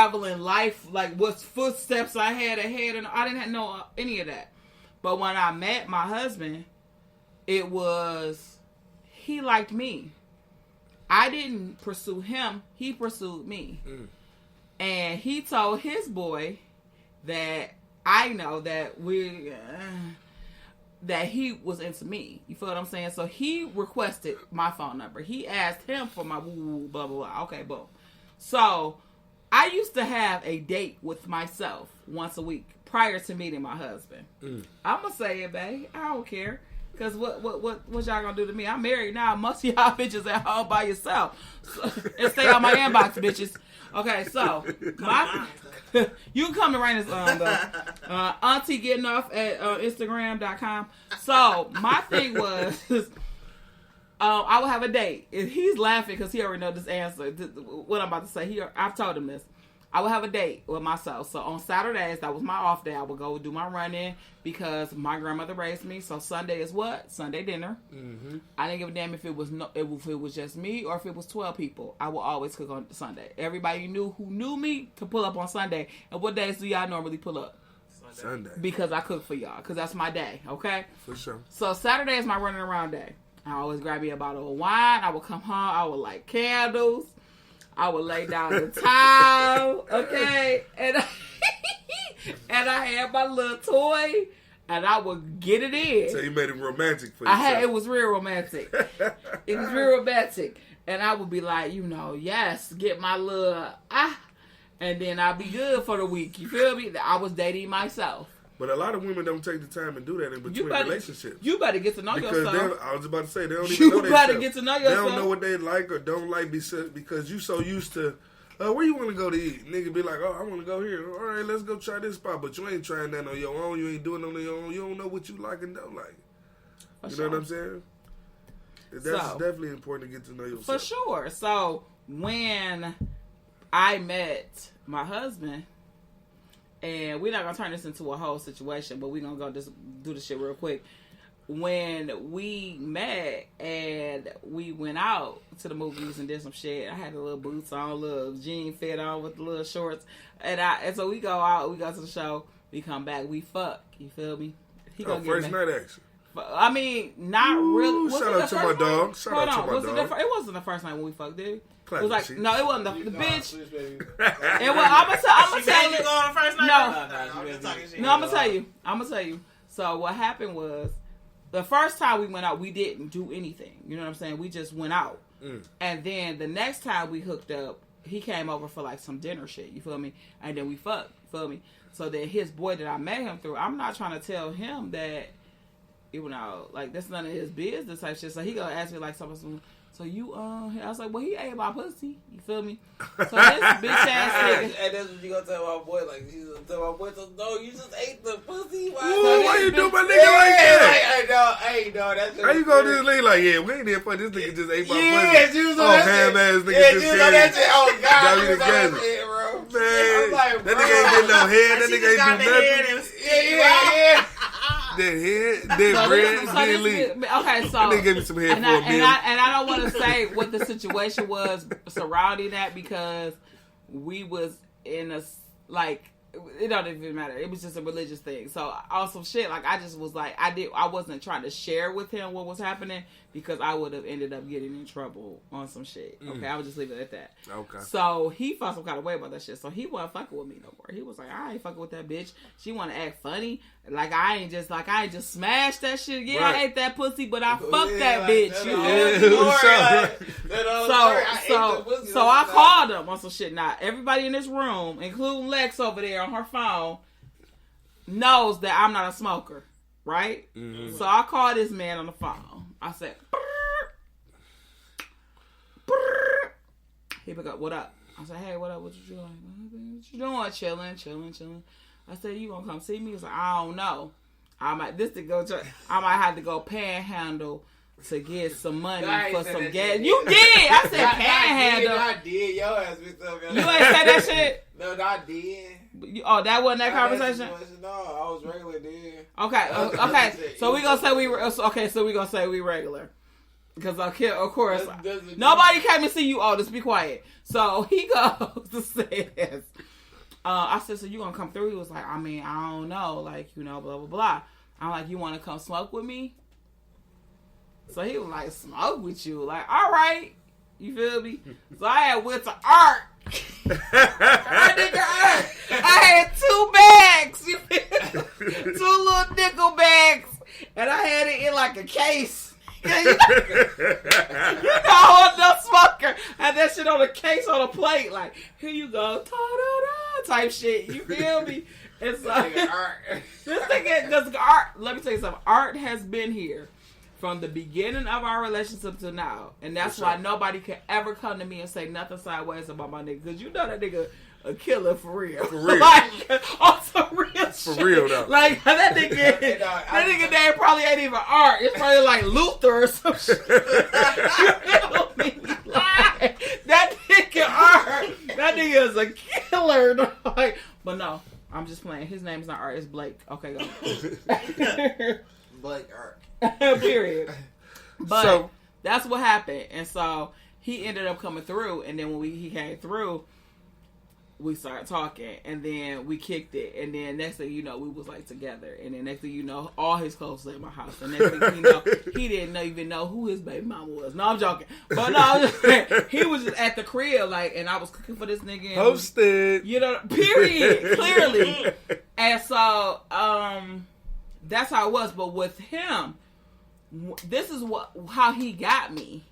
traveling life, like what footsteps I had ahead, and I didn't know any of that. But when I met my husband, it was, he liked me. I didn't pursue him. He pursued me. And he told his boy that I know that that he was into me. You feel what I'm saying? So he requested my phone number. He asked him for my blah, blah, blah. Okay, boom. So I used to have a date with myself once a week prior to meeting my husband. I'm going to say it, babe. I don't care. Because what y'all going to do to me? I'm married now. Most of y'all bitches at home by yourself. So, and stay on my inbox, bitches. Okay, so you can come to Raina's Auntie Getting Off at Instagram.com. So my thing was, I would have a date. And he's laughing because he already know this answer. What I'm about to say, I've told him this. I would have a date with myself. So on Saturdays, that was my off day. I would go do my run-in because my grandmother raised me. So Sunday is what? Sunday dinner. I didn't give a damn if it was just me or if it was 12 people. I will always cook on Sunday. Everybody who knew me could pull up on Sunday. And what days do y'all normally pull up? Sunday. Because I cook for y'all. Because that's my day. Okay? For sure. So Saturday is my running around day. I always grab me a bottle of wine. I would come home. I would light candles. I would lay down the towel, okay? And I had my little toy, and I would get it in. So you made it romantic for yourself. It was real romantic. It was real romantic. And I would be like, yes, get my little, and then I'll be good for the week. You feel me? I was dating myself. But a lot of women don't take the time to do that in between relationships. You better get to know yourself. I was about to say, they don't even know themselves. You better get to know yourself. They don't know what they like or don't like because you so used to, where you want to go to eat? Nigga be like, I want to go here. All right, let's go try this spot. But you ain't trying that on your own. You ain't doing it on your own. You don't know what you like and don't like. You know what I'm saying? That's definitely important to get to know yourself. For sure. So when I met my husband, and we're not going to turn this into a whole situation, but we're going to go just do the shit real quick. When we met and we went out to the movies and did some shit, I had the little boots on, little jean fit on with the little shorts. And so we go out, we go to the show, we come back, we fuck. You feel me? He gonna get first night action. I mean, not really. Shout out to my dog. Shout out to my dog. It wasn't the first night when we fucked, did it? It was like, no, it wasn't the bitch. It was. I'm gonna tell you. Go on the first night? No, I'm gonna tell you. So what happened was, the first time we went out, we didn't do anything. You know what I'm saying? We just went out, and then the next time we hooked up, he came over for like some dinner shit. You feel me? And then we fucked. You feel me? So then his boy that I met him through, I'm not trying to tell him that, like that's none of his business type shit. So he gonna ask me like something. So you, I was like, well, he ate my pussy. You feel me? So this bitch ass nigga. And that's what you gonna tell my boy. Like, you gonna tell my boy, so, no, you just ate the pussy. Why you do my nigga like that? Hey, no, that's just. How you gonna do this nigga like, yeah, we ain't there for this nigga just ate my pussy. Yeah, you was on that ham ass nigga yeah, just you was on that shit. Oh, God. You You was on together. that shit, bro. Man, like, that nigga ain't getting no head. That nigga ain't do nothing. Yeah. That head, that bread, then leave. Okay, so nigga gave me some head and for a meal. And I don't want to say what the situation was surrounding that because we was in a like it don't even matter. It was just a religious thing. So also shit like I just was like I wasn't trying to share with him what was happening because I would have ended up getting in trouble on some shit. Okay, I would just leave it at that. Okay. So he felt some kind of way about that shit. So he wasn't fucking with me no more. He was like, I ain't fucking with that bitch. She want to act funny. Like I ain't just smashed that shit. Yeah, right. I ate that pussy, but I fucked that bitch. So I called him on some shit. Now everybody in this room, including Lex over there on her phone, knows that I'm not a smoker, right? Mm-hmm. So I called this man on the phone. I said, he picked up, what up? I said, hey, what up? What you doing? What you doing? Chilling. I said, you gonna come see me? He's like, I don't know. I might have to go panhandle to get some money for some gas. You did. I said panhandle. I did. Your ass mixed up. You ain't said that shit? No, I did. That wasn't that conversation? No, I was regular, dude. Okay. So we gonna say we regular. Because of course, nobody came to see you. Oh, just be quiet. So he goes to say this. I said, so you gonna come through? He was like, I mean, I don't know, like, you know, blah, blah, blah. I'm like, you want to come smoke with me? So he was like, smoke with you? Like, all right. You feel me? So I had went to Art. I had 2 bags. You feel me? 2 little nickel bags. And I had it in like a case. You know, no smoker. I had that shit on a case on a plate. Like, here you go. Ta-da-da, type shit. You feel me? It's like, this nigga, does Art, let me tell you something. Art has been here from the beginning of our relationship to now. And that's why nobody could ever come to me and say nothing sideways about my nigga. Because you know that nigga a killer for real. For real. Like, on some real shit. For real, though. Like, that nigga name probably ain't even Art. It's probably like Luther or some shit. You feel me? Like, that nigga Art, that nigga is a killer. Like, but no, I'm just playing. His name's not Art. It's Blake. Okay, go. Blake Art. Period. But so, that's what happened. And so he ended up coming through. And then when he came through, we started talking. And then we kicked it. And then next thing you know, we was like together. And then next thing you know, all his clothes was in my house. And next thing you know, he didn't even know who his baby mama was. No, I'm joking. But no, I'm just saying, he was just at the crib, like, and I was cooking for this nigga. And hosted. You know, period. Clearly. And so, that's how it was. But with him, this is how he got me.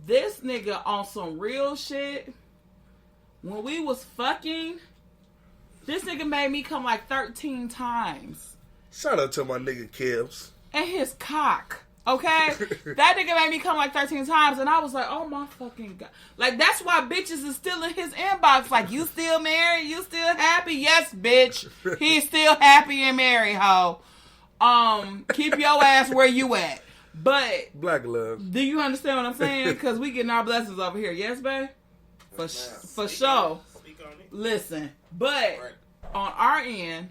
This nigga on some real shit. When we was fucking, this nigga made me come like 13 times. Shout out to my nigga Kevs. And his cock. Okay? That nigga made me come like 13 times. And I was like, oh my fucking God. Like, that's why bitches is still in his inbox. Like, you still married? You still happy? Yes, bitch. He's still happy and married, ho. Keep your ass where you at. But black love. Do you understand what I'm saying? Because we getting our blessings over here. Yes, babe? For sure. Listen. But on our end,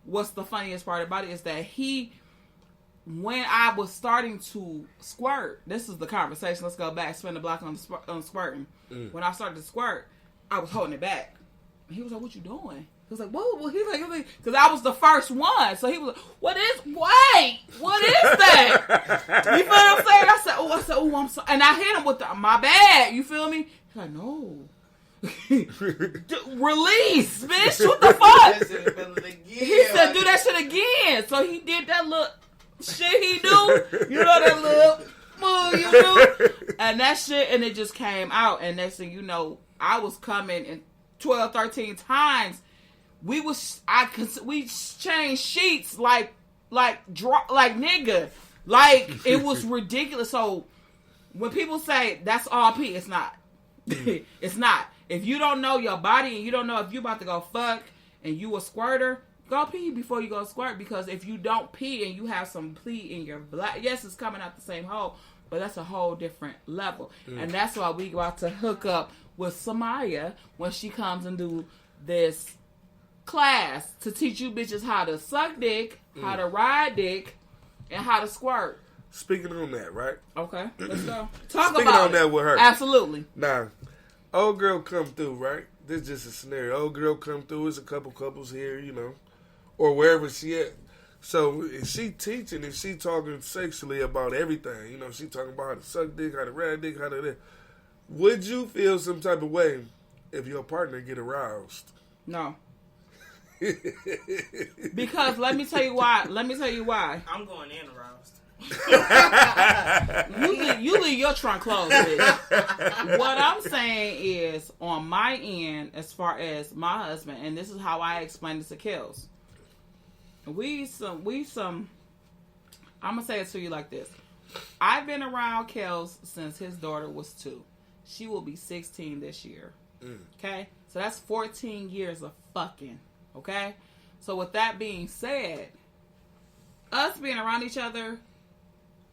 what's the funniest part about it is that when I was starting to squirt, this is the conversation. Let's go back. Spin the block on squirting. When I started to squirt, I was holding it back. And he was like, what you doing? He was like, whoa. He's like, because I was the first one. So he was like, what is that? You feel what I'm saying? I said, I'm sorry. And I hit him with my bad. You feel me? He's like, no. Release, bitch. What the fuck? He said, do that shit again. So he did that little shit he do. You know that little move you do? And that shit, and it just came out. And next thing you know, I was coming and 12, 13 times. We changed sheets like nigga. Like, it was ridiculous. So when people say that's all P, it's not. It's not. If you don't know your body and you don't know if you about to go fuck and you a squirter, go pee before you go squirt. Because if you don't pee and you have some pee in your blood, yes, it's coming out the same hole, but that's a whole different level. And that's why we about to hook up with Samaya when she comes and do this class to teach you bitches how to suck dick, how to ride dick, and how to squirt. Speaking on that, right? Okay, let's go. Speaking on that with her. Absolutely. Now, old girl come through, right? This is just a scenario. Old girl come through. There's a couple couples here, you know, or wherever she at. So if she teaching, if she talking sexually about everything, you know, she talking about how to suck dick, how to ride dick, how to that. Would you feel some type of way if your partner get aroused? No. Because let me tell you why. I'm going in aroused. you leave your trunk closed, bitch. What I'm saying is, on my end, as far as my husband, and this is how I explain this to Kels. I'm gonna say it to you like this. I've been around Kels since his daughter was 2. She will be 16 this year. Okay? So that's 14 years of fucking. Okay? So with that being said, us being around each other,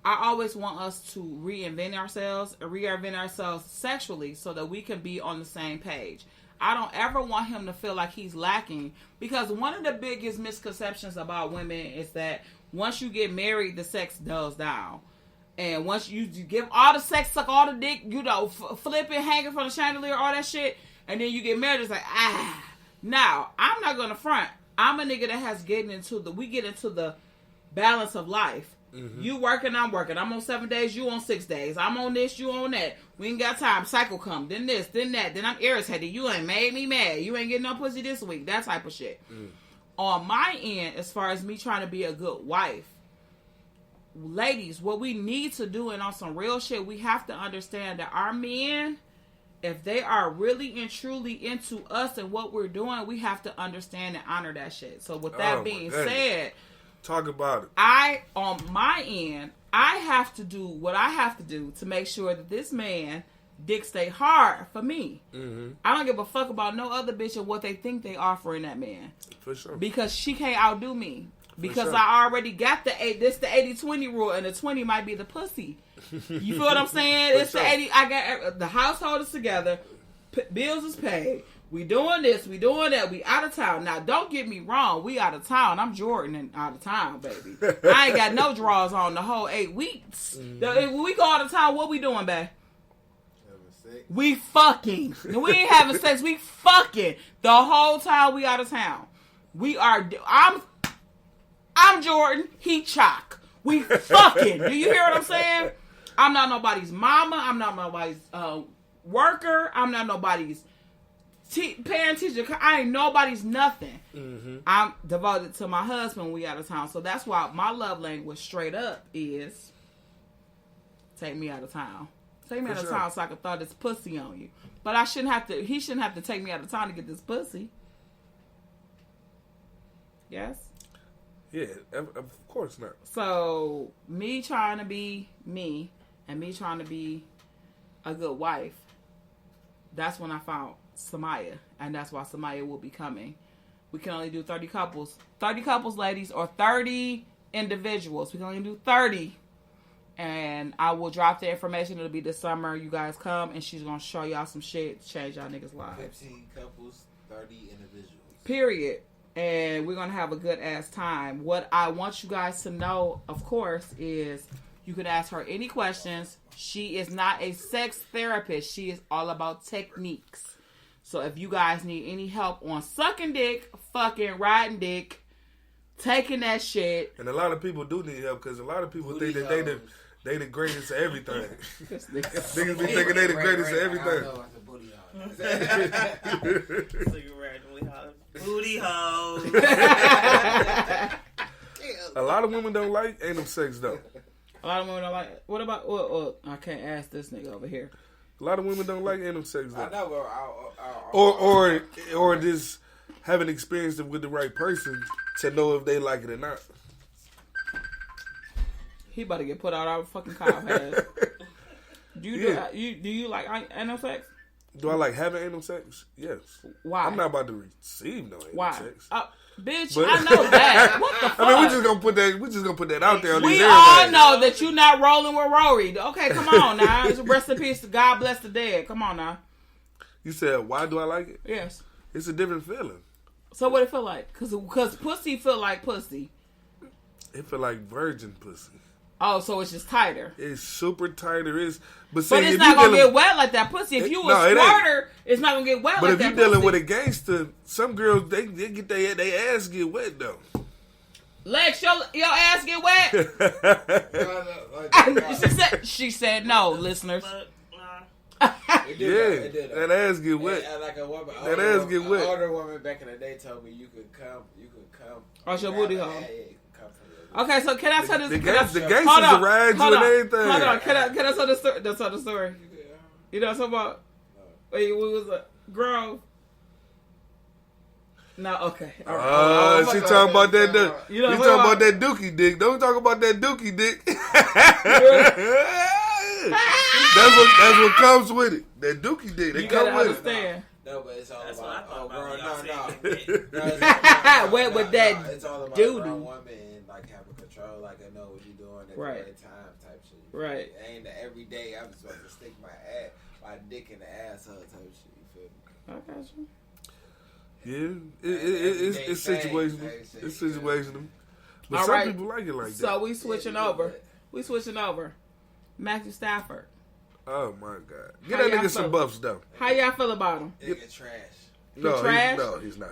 I always want us to reinvent ourselves sexually so that we can be on the same page. I don't ever want him to feel like he's lacking, because one of the biggest misconceptions about women is that once you get married, the sex dulls down. And once you give all the sex, suck all the dick, you know, flipping, hanging from the chandelier, all that shit, and then you get married, it's like, Now, I'm not gonna front. I'm a nigga that has we get into the balance of life. Mm-hmm. You working, I'm working. I'm on 7 days, you on 6 days. I'm on this, you on that. We ain't got time. Cycle come, then this, then that. Then I'm irritated. You ain't made me mad. You ain't getting no pussy this week. That type of shit. On my end, as far as me trying to be a good wife, ladies, what we need to do, and on some real shit, we have to understand that our men, if they are really and truly into us and what we're doing, we have to understand and honor that shit. So with that being said, talk about it. On my end, I have to do what I have to do to make sure that this man dick stay hard for me. Mm-hmm. I don't give a fuck about no other bitch and what they think they offering that man. For sure. Because she can't outdo me. Because I already got the 80-20 rule, and the 20 might be the pussy. You feel what I'm saying? It's the 80. I got the household is together. Bills is paid. We doing this. We doing that. We out of town. Now, don't get me wrong. We out of town. I'm Jordan and out of town, baby. I ain't got no draws on the whole 8 weeks. Mm-hmm. When we go out of town, what we doing, babe? We fucking. We ain't having sex. We fucking. The whole time we out of town. We are. I'm Jordan. He Chalk. We fucking. Do you hear what I'm saying? I'm not nobody's mama. I'm not nobody's worker. I'm not nobody's parent teacher. I ain't nobody's nothing. Mm-hmm. I'm devoted to my husband when we out of town. So that's why my love language straight up is take me out of town. Take me out of town so I can throw this pussy on you. But he shouldn't have to take me out of town to get this pussy. Yes? Yeah, of course not. So, me trying to be me and me trying to be a good wife, that's when I found Samaya. And that's why Samaya will be coming. We can only do 30 couples. 30 couples, ladies, or 30 individuals. We can only do 30. And I will drop the information. It'll be this summer. You guys come, and she's going to show y'all some shit to change y'all niggas' lives. 15 couples, 30 individuals. Period. And we're going to have a good-ass time. What I want you guys to know, of course, is you can ask her any questions. She is not a sex therapist. She is all about techniques. So if you guys need any help on sucking dick, fucking riding dick, taking that shit. And a lot of people do need help because a lot of people think that they the greatest of everything. Niggas be thinking they the greatest of everything. So you randomly holler, booty hoes. A lot of women don't like anal sex though. A lot of women don't like it. What about? Well, I can't ask this nigga over here. A lot of women don't like anal sex though. I know, or just haven't experienced it with the right person to know if they like it or not. He about to get put out our fucking Kyle has. Do you like anal sex? Do I like having anal sex? Yes. Why? I'm not about to receive no anal sex. Bitch, but, I know that. What the fuck? I mean, we just gonna put that out there on these We all know that you not rolling with Rory. Okay, come on now. Rest in peace. God bless the dead. Come on now. You said, why do I like it? Yes. It's a different feeling. So what it feel like? Cause pussy feel like pussy. It feel like virgin pussy. Oh, so it's just tighter. It's super tighter. But it's not gonna get wet like that pussy. If you a squirter, it's not gonna get wet like that pussy. But if you dealing with a gangster, some girls they get their ass get wet though. Lex, your ass get wet. She said no, listeners. That ass get wet. Like a woman, that ass get wet. An older woman back in the day told me you could come. Off your booty hole. Okay, so can I tell this? The gangsters ride you and everything. Hold on, can I tell the story? That's the story. You know what I'm talking about? Wait, we was a Grove. No, okay. She talking about that. You talking about that dookie dick? Don't talk about that dookie dick. That's what comes with it. That dookie dick. They come with understand. It. No, but it's all That's about. No. Wet with that it's all about doo-doo. Woman like having control, like I know what you're doing at the right time, type shit. Right. It ain't every day I'm supposed to stick my dick in the asshole type shit. You feel me? I got Yeah, you. it's situational. It's situational. But some people like it like that. So we switching over. Matthew Stafford. Oh my God! Get that nigga some buffs though. How y'all feel about him? Nigga trash. No, trash? no, he's not.